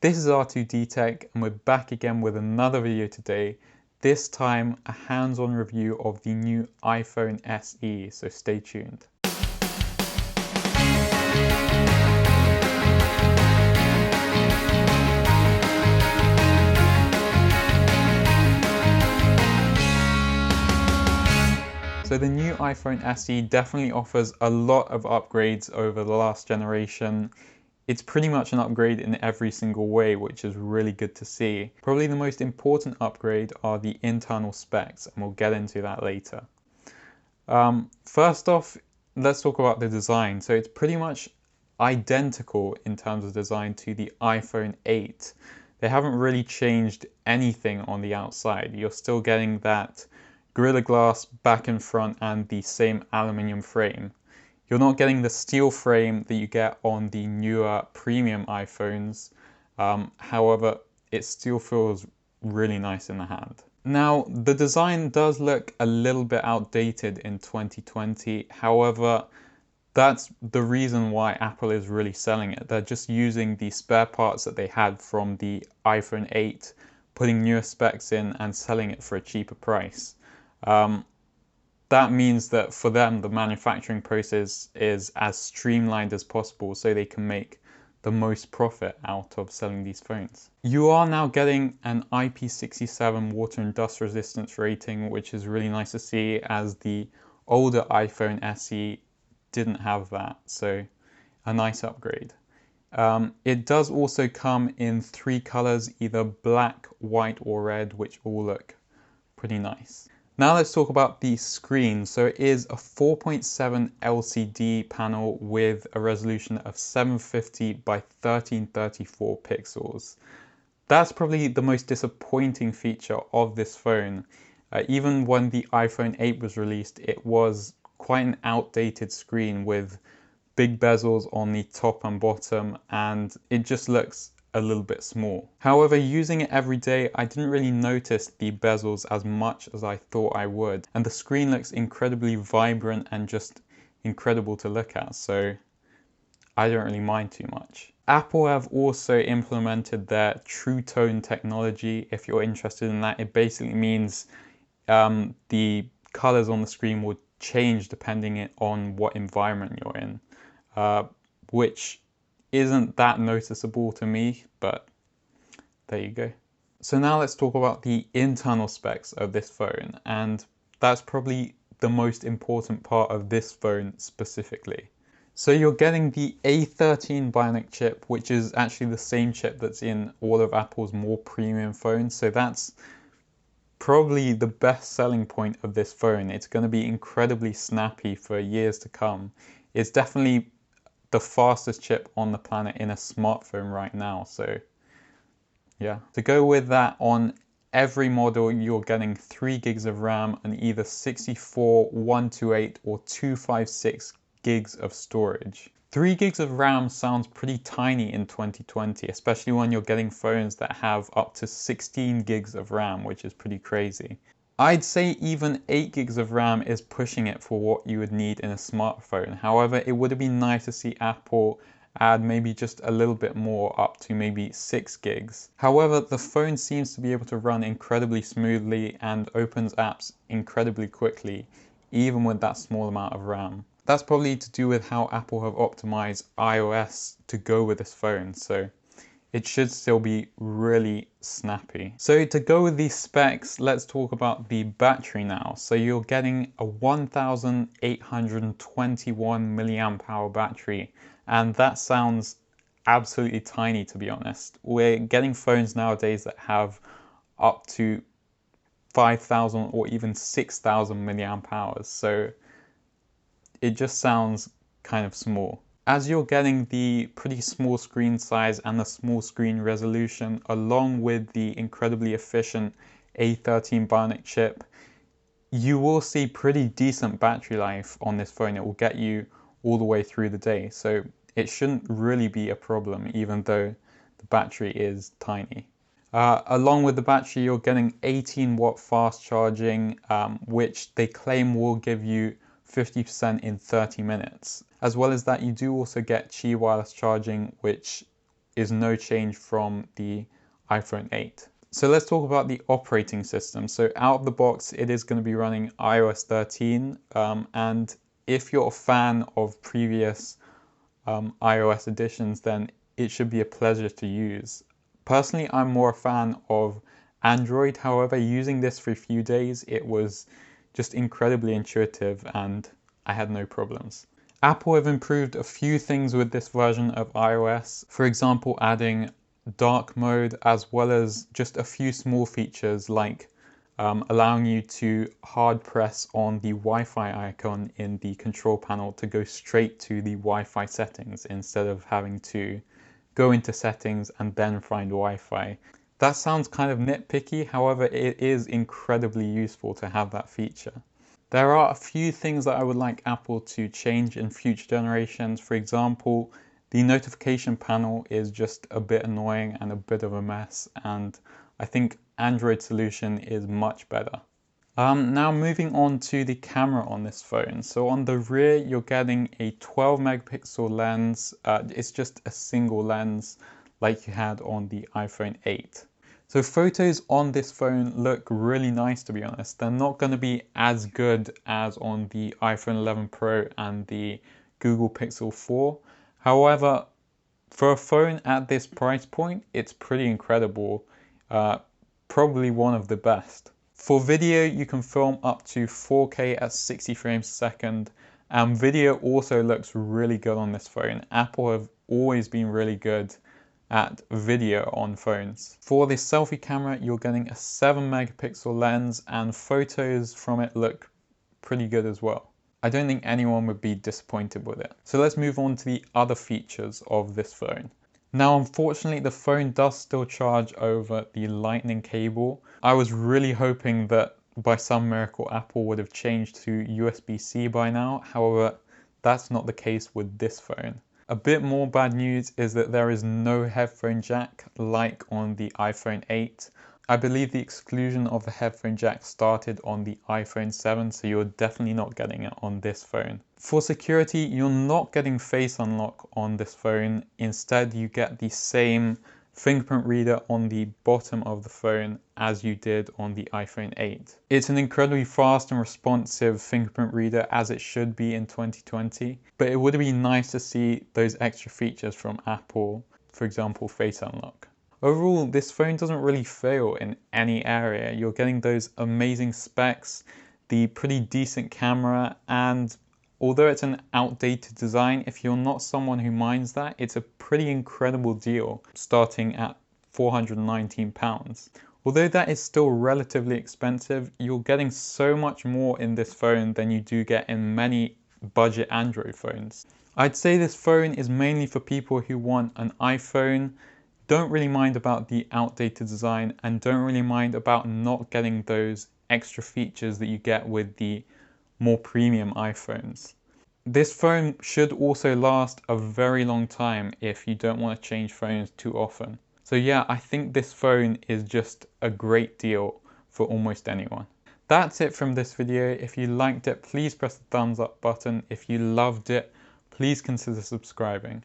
This is R2D Tech and we're back again with another video today. This time a hands-on review of the new iPhone SE, so stay tuned. So the new iPhone SE definitely offers a lot of upgrades over the last generation. It's pretty much an upgrade in every single way, which is really good to see. Probably the most important upgrade are the internal specs, and we'll get into that later. First off, let's talk about the design. So it's pretty much identical in terms of design to the iPhone 8. They haven't really changed anything on the outside. You're still getting that Gorilla Glass back and front and the same aluminium frame. You're not getting the steel frame that you get on the newer premium iPhones. However, it still feels really nice in the hand. Now, the design does look a little bit outdated in 2020. However, that's the reason why Apple is really selling it. They're just using the spare parts that they had from the iPhone 8, putting newer specs in and selling it for a cheaper price. That means that for them, the manufacturing process is as streamlined as possible so they can make the most profit out of selling these phones. You are now getting an IP67 water and dust resistance rating, which is really nice to see, as the older iPhone SE didn't have that, so a nice upgrade. It does also come in 3 colors, either black, white or red, which all look pretty nice. Now let's talk about the screen. So it is a 4.7 LCD panel with a resolution of 750 by 1334 pixels. That's probably the most disappointing feature of this phone. Even when the iPhone 8 was released, it was quite an outdated screen with big bezels on the top and bottom, and it just looks a little bit small. However, using it every day, I didn't really notice the bezels as much as I thought I would, and the screen looks incredibly vibrant and just incredible to look at, so I don't really mind too much. Apple have also implemented their True Tone technology. If you're interested in that, it basically means the colors on the screen will change depending on what environment you're in, which isn't that noticeable to me, but there you go. So now let's talk about the internal specs of this phone, and that's probably the most important part of this phone specifically. So you're getting the A13 Bionic chip, which is actually the same chip that's in all of Apple's more premium phones, so that's probably the best selling point of this phone. It's going to be incredibly snappy for years to come. It's definitely the fastest chip on the planet in a smartphone right now, so yeah. To go with that, on every model you're getting 3 gigs of RAM and either 64, 128 or 256 gigs of storage. 3 gigs of RAM sounds pretty tiny in 2020, especially when you're getting phones that have up to 16 gigs of RAM, which is pretty crazy. I'd say even 8 gigs of RAM is pushing it for what you would need in a smartphone. However, it would have been nice to see Apple add maybe just a little bit more, up to maybe 6 gigs. However, the phone seems to be able to run incredibly smoothly and opens apps incredibly quickly, even with that small amount of RAM. That's probably to do with how Apple have optimized iOS to go with this phone, so it should still be really snappy. So to go with these specs, let's talk about the battery now. So you're getting a 1821 milliamp hour battery, and that sounds absolutely tiny, to be honest. We're getting phones nowadays that have up to 5,000 or even 6,000 milliamp hours, so it just sounds kind of small. As you're getting the pretty small screen size and the small screen resolution, along with the incredibly efficient A13 Bionic chip, you will see pretty decent battery life on this phone. It will get you all the way through the day, so it shouldn't really be a problem, even though the battery is tiny. Along with the battery, you're getting 18-watt fast charging, which they claim will give you 50% in 30 minutes. As well as that, you do also get Qi wireless charging, which is no change from the iPhone 8. So let's talk about the operating system. So out of the box, it is going to be running iOS 13. And if you're a fan of previous iOS editions, then it should be a pleasure to use. Personally, I'm more a fan of Android. However, using this for a few days, it was just incredibly intuitive and I had no problems. Apple have improved a few things with this version of iOS. For example, adding dark mode, as well as just a few small features like allowing you to hard press on the Wi-Fi icon in the control panel to go straight to the Wi-Fi settings instead of having to go into settings and then find Wi-Fi. That sounds kind of nitpicky, however, it is incredibly useful to have that feature. There are a few things that I would like Apple to change in future generations. For example, the notification panel is just a bit annoying and a bit of a mess, and I think Android solution is much better. Now moving on to the camera on this phone. So on the rear, you're getting a 12 megapixel lens. It's just a single lens like you had on the iPhone 8. So photos on this phone look really nice, to be honest. They're not going to be as good as on the iPhone 11 Pro and the Google Pixel 4. However, for a phone at this price point, it's pretty incredible. Probably one of the best. For video, you can film up to 4K at 60 frames a second. Video also looks really good on this phone. Apple have always been really good at video on phones. For the selfie camera, you're getting a 7 megapixel lens and photos from it look pretty good as well. I don't think anyone would be disappointed with it. So let's move on to the other features of this phone. Now, unfortunately, the phone does still charge over the Lightning cable. I was really hoping that by some miracle, Apple would have changed to USB-C by now. However, that's not the case with this phone. A bit more bad news is that there is no headphone jack like on the iPhone 8. I believe the exclusion of the headphone jack started on the iPhone 7, so you're definitely not getting it on this phone. For security, you're not getting Face Unlock on this phone. Instead, you get the same fingerprint reader on the bottom of the phone as you did on the iPhone 8. It's an incredibly fast and responsive fingerprint reader, as it should be in 2020, but it would be nice to see those extra features from Apple, for example, Face Unlock. Overall, this phone doesn't really fail in any area. You're getting those amazing specs, the pretty decent camera, and although it's an outdated design, if you're not someone who minds that, it's a pretty incredible deal, starting at £419. Although that is still relatively expensive, you're getting so much more in this phone than you do get in many budget Android phones. I'd say this phone is mainly for people who want an iPhone, don't really mind about the outdated design, and don't really mind about not getting those extra features that you get with the more premium iPhones. This phone should also last a very long time if you don't want to change phones too often. So yeah, I think this phone is just a great deal for almost anyone. That's it from this video. If you liked it, please press the thumbs up button. If you loved it, please consider subscribing.